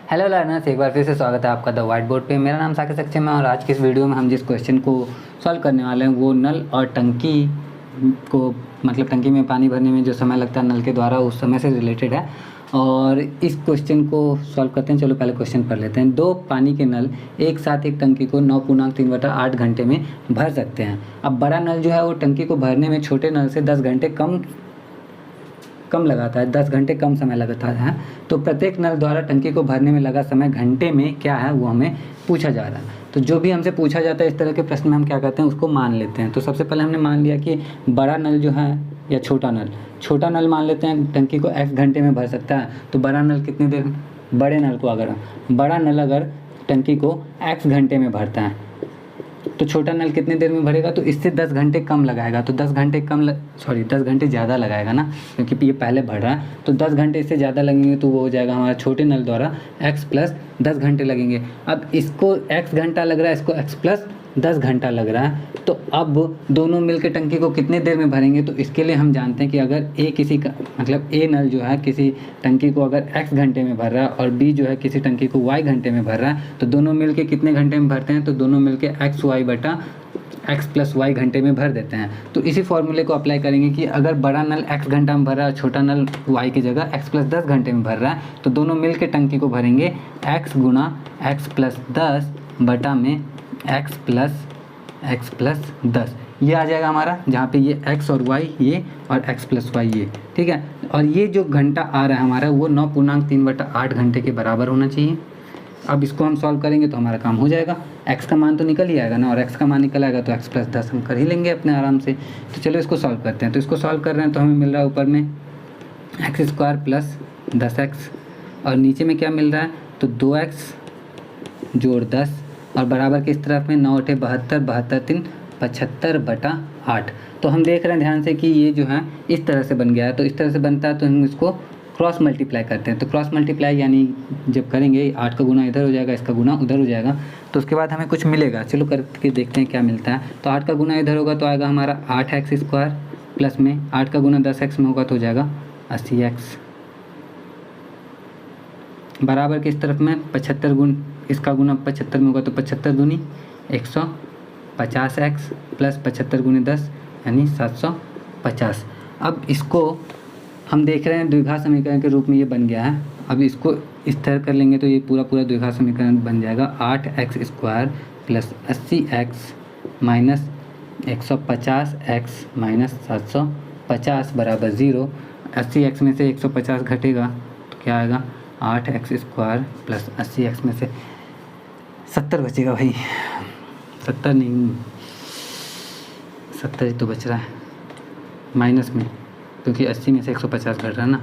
Hello learners, एक बार फिर से स्वागत है आपका द व्हाइट बोर्ड पे। मेरा नाम साकेत सक्षम है और आज के इस वीडियो में हम जिस क्वेश्चन को सॉल्व करने वाले हैं वो नल और टंकी को मतलब टंकी में पानी भरने में जो समय लगता है नल के द्वारा उस समय से रिलेटेड है। और इस क्वेश्चन को सॉल्व करते हैं। चलो पहले क्वेश्चन पढ़ लेते हैं। 2 पानी के नल एक साथ एक टंकी को 9.3/8 घंटे में भर सकते हैं। अब बड़ा नल जो है वो टंकी को भरने में छोटे नल से 10 घंटे कम लगाता है, 10 घंटे कम समय लगता है। तो प्रत्येक नल द्वारा टंकी को भरने में लगा समय घंटे में क्या है वो हमें पूछा जा रहा है। तो जो भी हमसे पूछा जाता है इस तरह के प्रश्न में हम क्या करते हैं उसको मान लेते हैं। तो सबसे पहले हमने मान लिया कि बड़ा नल जो है या छोटा नल मान लेते हैं टंकी को x घंटे में भर सकता है। तो बड़ा नल कितनी देर, बड़ा नल अगर टंकी को x घंटे में भरता है तो छोटा नल कितनी देर में भरेगा, तो इससे 10 घंटे कम लगाएगा। तो 10 घंटे ज़्यादा लगाएगा ना, क्योंकि ये पहले भर रहा है। तो 10 घंटे इससे ज़्यादा लगेंगे तो वो हो जाएगा हमारा छोटे नल द्वारा x प्लस 10 घंटे लगेंगे। अब इसको x घंटा लग रहा है, इसको x प्लस 10 घंटा लग रहा है। तो अब दोनों मिलकर टंकी को कितने देर में भरेंगे, तो इसके लिए हम जानते हैं कि अगर A नल जो है किसी टंकी को अगर x घंटे में भर रहा है और B जो है किसी टंकी को y घंटे में भर रहा है, तो दोनों मिलके कितने घंटे में भरते हैं, तो दोनों मिलके x प्लस y घंटे में भर देते हैं। तो इसी फॉर्मूले को अप्लाई करेंगे कि अगर बड़ा नल x घंटा में भर रहा है और छोटा नल y की जगह x प्लस 10 घंटे में भर रहा है, तो दोनों मिलके टंकी को भरेंगे x गुना x प्लस 10 बटा में x प्लस 10। ये आ जाएगा हमारा, जहाँ पे ये x और y ये और x प्लस y ये, ठीक है। और ये जो घंटा आ रहा है हमारा वो 9.3/8 घंटे के बराबर होना चाहिए। अब इसको हम सॉल्व करेंगे तो हमारा काम हो जाएगा। x का मान तो निकल ही आएगा ना, और x का मान निकल आएगा तो x प्लस 10 हम कर ही लेंगे अपने आराम से। तो चलो इसको सॉल्व करते हैं। तो इसको सॉल्व कर रहे हैं तो हमें मिल रहा है ऊपर में x² प्लस 10x और नीचे में क्या मिल रहा है, तो 2x जोड़ 10 और बराबर के इस तरफ में 9 × 72, 72 × 3 75/8। तो हम देख रहे हैं ध्यान से कि ये जो है इस तरह से बन गया है। तो इस तरह से बनता है तो हम इसको क्रॉस मल्टीप्लाई करते हैं। तो क्रॉस मल्टीप्लाई यानी जब करेंगे 8 का गुना इधर हो जाएगा, इसका गुना उधर हो जाएगा, तो उसके बाद हमें कुछ मिलेगा। चलो करके देखते हैं क्या मिलता है। तो 8 का गुना इधर होगा तो आएगा हमारा 8x² प्लस में 8 का गुना 10x में होगा तो हो जाएगा 80x बराबर के इस तरफ में 75 गुण इसका गुना 75 में होगा तो 75 दूनी 150x प्लस 75 गुने 10 यानी 750। अब इसको हम देख रहे हैं द्विघात समीकरण के रूप में ये बन गया है। अब इसको इस तरह कर लेंगे तो ये पूरा द्विघात समीकरण बन जाएगा 8x² plus 80x minus 150x minus 750 बराबर 0। 80x में से 150 घटेगा तो क्या आएगा, 8x² प्लस 80x में से 70 बचेगा भाई, 70 नहीं 70 ही तो बच रहा है माइनस में, क्योंकि 80 में से 150 घट रहा है ना।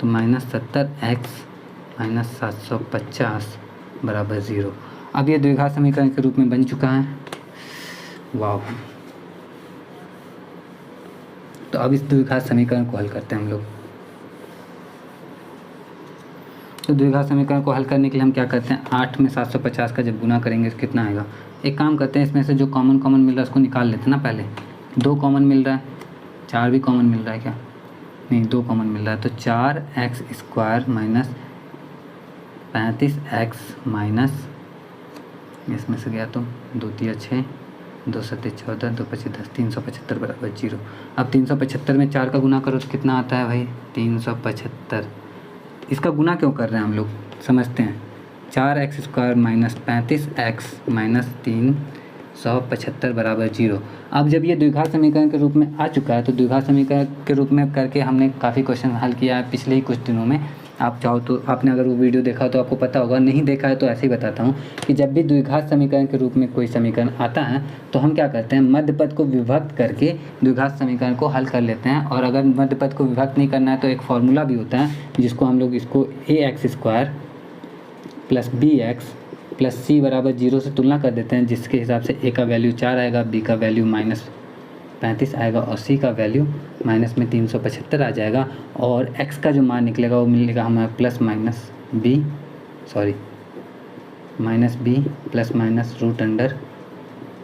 तो माइनस 70x माइनस 750 बराबर 0। अब ये द्विघात समीकरण के रूप में बन चुका है। वाह। तो अब इस द्विघात समीकरण को हल करते हैं हम लोग। तो द्विघात समीकरण को हल करने के लिए हम क्या करते हैं, 8 में 750 का जब गुना करेंगे तो कितना आएगा। एक काम करते हैं, इसमें से जो कॉमन मिल रहा है उसको निकाल लेते हैं ना। पहले 2 कॉमन मिल रहा है, 4 भी कॉमन मिल रहा है क्या, नहीं 2 कॉमन मिल रहा है। तो 4x² माइनस 35x माइनस इसमें से गया तो 2 × 6 2 × 7 = 14 2 × 5 = 10 375 बराबर 0। अब 375 में 4 का गुना करो तो कितना आता है भाई, 375। इसका गुना क्यों कर रहे हैं हम लोग समझते हैं। 4x² माइनस 35x माइनस 375 बराबर 0। अब जब ये द्विघात समीकरण के रूप में आ चुका है तो द्विघात समीकरण के रूप में करके हमने काफ़ी क्वेश्चन हल किया है पिछले ही कुछ दिनों में। आप चाहो तो आपने अगर वो वीडियो देखा तो आपको पता होगा, नहीं देखा है तो ऐसे ही बताता हूँ कि जब भी द्विघात समीकरण के रूप में कोई समीकरण आता है तो हम क्या करते हैं, मध्य पद को विभक्त करके द्विघात समीकरण को हल कर लेते हैं। और अगर मध्य पद को विभक्त नहीं करना है तो एक फॉर्मूला भी होता है जिसको हम लोग इसको ax² plus bx plus c बराबर 0 से तुलना कर देते हैं, जिसके हिसाब से a का वैल्यू 4 आएगा, b का वैल्यू माइनस 35 आएगा और c का वैल्यू माइनस में 375 आ जाएगा। और x का जो मान निकलेगा वो मिलेगा हमें plus minus b plus minus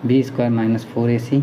√b² minus 4ac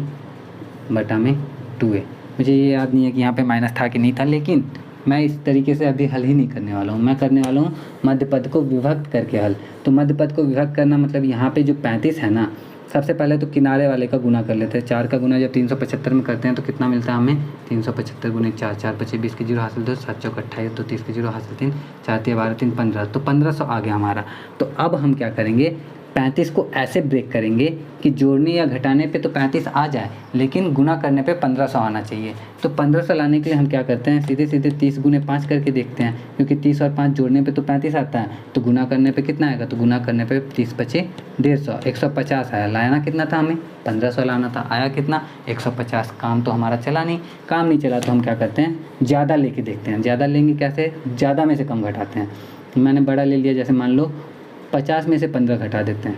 बटा में 2a। मुझे ये याद नहीं है कि यहाँ पे माइनस था कि नहीं था, लेकिन मैं इस तरीके से अभी हल ही नहीं करने वाला हूँ, मैं करने वाला हूँ मध्य पद को विभक्त करके हल। तो मध्य पद को विभक्त करना मतलब यहाँ पे जो 35 है ना, सबसे पहले तो किनारे वाले का गुना कर लेते हैं। 4 का गुना जब 375 में करते हैं तो कितना मिलता है हमें, 375 गुने 4, 4 पचे 20 के जीरो हासिल 2, 7 चौक 28, 2 30 के जीरो हासिल 3, 4 तिया 12 3 15, तो 1500 आ गया हमारा। तो अब हम क्या करेंगे, 35 को ऐसे ब्रेक करेंगे कि जोड़ने या घटाने पे तो 35 आ जाए, लेकिन गुना करने पे 1500 आना चाहिए। तो 1500 लाने के लिए हम क्या करते हैं, सीधे सीधे 30 गुने 5 करके देखते हैं, क्योंकि 30 और 5 जोड़ने पे तो 35 आता है, तो गुना करने पे कितना आएगा, तो गुना करने पे 30 पचे 150, 150 आया। लाना कितना था हमें, 1500 लाना था, आया कितना 150। काम तो हमारा चला नहीं, काम नहीं चला तो हम क्या करते हैं, ज़्यादा लेके देखते हैं। ज़्यादा लेंगे कैसे, ज़्यादा में से कम घटाते हैं। मैंने बड़ा ले लिया, जैसे मान लो 50 में से 15 घटा देते हैं,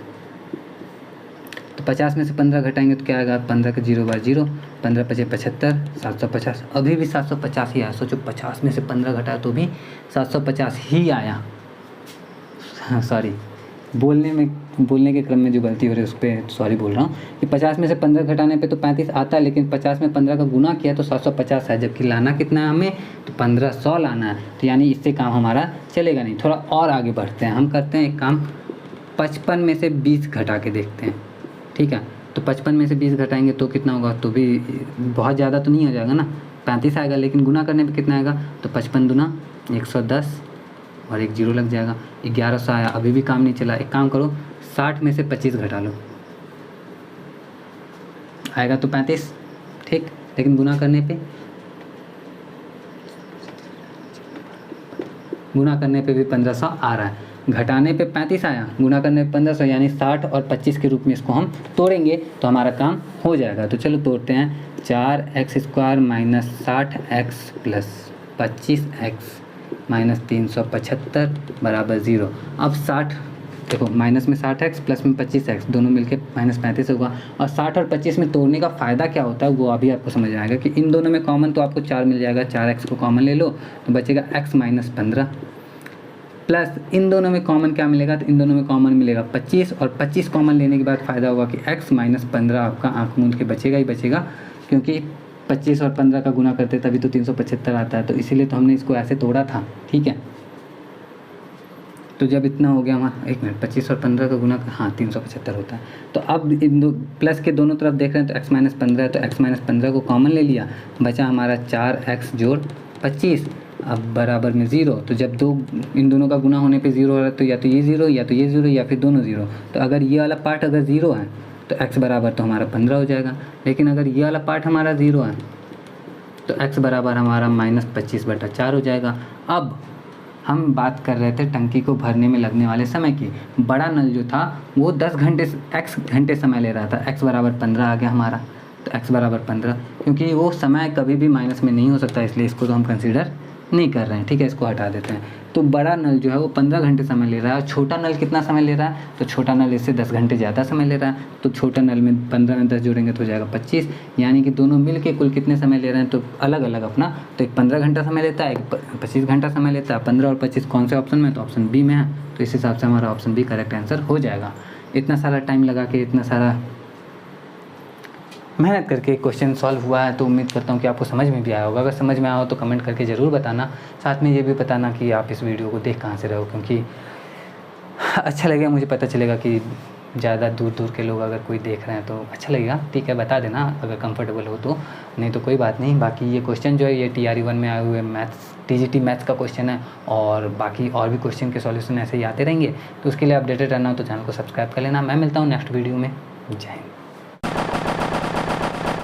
तो 50 में से 15 घटाएंगे तो क्या आएगा, 15 के 0 बार 0, 15 पचे 75, 750। अभी भी 750 ही आया। सोचो 50 में से 15 घटाया तो भी 750 ही आया। हाँ सॉरी, बोलने के क्रम में जो गलती हो रही है उस पर सॉरी बोल रहा हूँ कि 50 में से 15 घटाने पे तो 35 आता है, लेकिन 50 में 15 का गुना किया तो 750 है, जबकि लाना कितना है हमें, तो 1500 लाना है। तो यानी इससे काम हमारा चलेगा नहीं। थोड़ा और आगे बढ़ते हैं, हम करते हैं एक काम, 55 में से 20 घटा के देखते हैं। ठीक है, तो 55 में से 20 घटाएंगे तो कितना होगा, तो भी बहुत ज़्यादा तो नहीं हो जाएगा ना, 35 आएगा, लेकिन गुना करने पे कितना आएगा, तो 55 दूना 110 और एक जीरो लग जाएगा, 1100 आया। अभी भी काम नहीं चला। एक काम करो, 60 में से 25 घटा लो, आएगा तो 35, ठीक, लेकिन गुना करने पे भी 1500 आ रहा है। घटाने पे 35 आया, गुना करने पे 1500, यानी 60 और 25 के रूप में इसको हम तोड़ेंगे तो हमारा काम हो जाएगा। तो चलो तोड़ते हैं। 4x² minus 60x plus 25x minus 375 बराबर 0। अब 60 देखो, माइनस में 60x प्लस में 25x, दोनों मिलके माइनस 35 होगा। और 60 और 25 में तोड़ने का फ़ायदा क्या होता है वो अभी आपको समझ आएगा कि इन दोनों में कॉमन तो आपको 4 मिल जाएगा, 4x को कॉमन ले लो तो बचेगा x माइनस 15, प्लस इन दोनों में कॉमन क्या मिलेगा, तो इन दोनों में कॉमन मिलेगा 25, और 25 कॉमन लेने के बाद फ़ायदा होगा कि x माइनस 15 आपका आँख मूंद के बचेगा ही बचेगा, क्योंकि 25 और 15 का गुना करते तभी तो 375 आता है। तो इसीलिए तो हमने इसको ऐसे तोड़ा था। ठीक है, तो जब इतना हो गया हमारा, 1 मिनट, 25 और 15 का गुना, हाँ 375 होता है। तो अब इन दो प्लस के दोनों तरफ देख रहे हैं तो x माइनस 15 है, तो x माइनस 15 को कॉमन ले लिया, बचा हमारा 4x जोड़ 25, अब बराबर में 0। तो जब इन दोनों का गुना होने पे 0 हो रहा है तो या तो ये 0 या तो ये 0 या फिर दोनों 0। तो अगर ये वाला पार्ट अगर 0 है तो x बराबर तो हमारा 15 हो जाएगा, लेकिन अगर ये वाला पार्ट हमारा 0 है तो x बराबर हमारा माइनस 25/4 हो जाएगा। अब हम बात कर रहे थे टंकी को भरने में लगने वाले समय की। बड़ा नल जो था वो 10 घंटे x घंटे समय ले रहा था, x बराबर 15 आ गया हमारा। तो x बराबर 15, क्योंकि वो समय कभी भी माइनस में नहीं हो सकता, इसलिए इसको तो हम कंसीडर नहीं कर रहे हैं। ठीक है, इसको हटा देते हैं। तो बड़ा नल जो है वो 15 घंटे समय ले रहा है, और छोटा नल कितना समय ले रहा है, तो छोटा नल इससे 10 घंटे ज़्यादा समय ले रहा है। तो छोटा नल में 15 में 10 जोड़ेंगे तो हो जाएगा 25, यानी कि दोनों मिल के कुल कितने समय ले रहे हैं, तो अलग अलग अपना, तो एक 15 घंटा समय लेता है, एक 25 घंटा समय लेता है। 15 और 25 कौन से ऑप्शन में, तो ऑप्शन बी में है, तो इस हिसाब से हमारा ऑप्शन बी करेक्ट आंसर हो जाएगा। इतना सारा टाइम लगा के, इतना सारा मेहनत करके क्वेश्चन सॉल्व हुआ है, तो उम्मीद करता हूँ कि आपको समझ में भी आया होगा। अगर समझ में आया हो तो कमेंट करके ज़रूर बताना। साथ में ये भी बताना कि आप इस वीडियो को देख कहाँ से रहे हो, क्योंकि अच्छा लगेगा, मुझे पता चलेगा कि ज़्यादा दूर दूर के लोग अगर कोई देख रहे हैं तो अच्छा लगेगा। ठीक है, बता देना अगर कंफर्टेबल हो तो, नहीं तो कोई बात नहीं। बाकी ये क्वेश्चन जो है ये TRE 1 में आए हुए मैथ्स TGT मैथ्स का क्वेश्चन है, और बाकी और भी क्वेश्चन के सॉल्यूशन ऐसे ही आते रहेंगे। तो उसके लिए अपडेटेड रहना हो तो चैनल को सब्सक्राइब कर लेना। मैं मिलता हूँ नेक्स्ट वीडियो में। जय हिंद।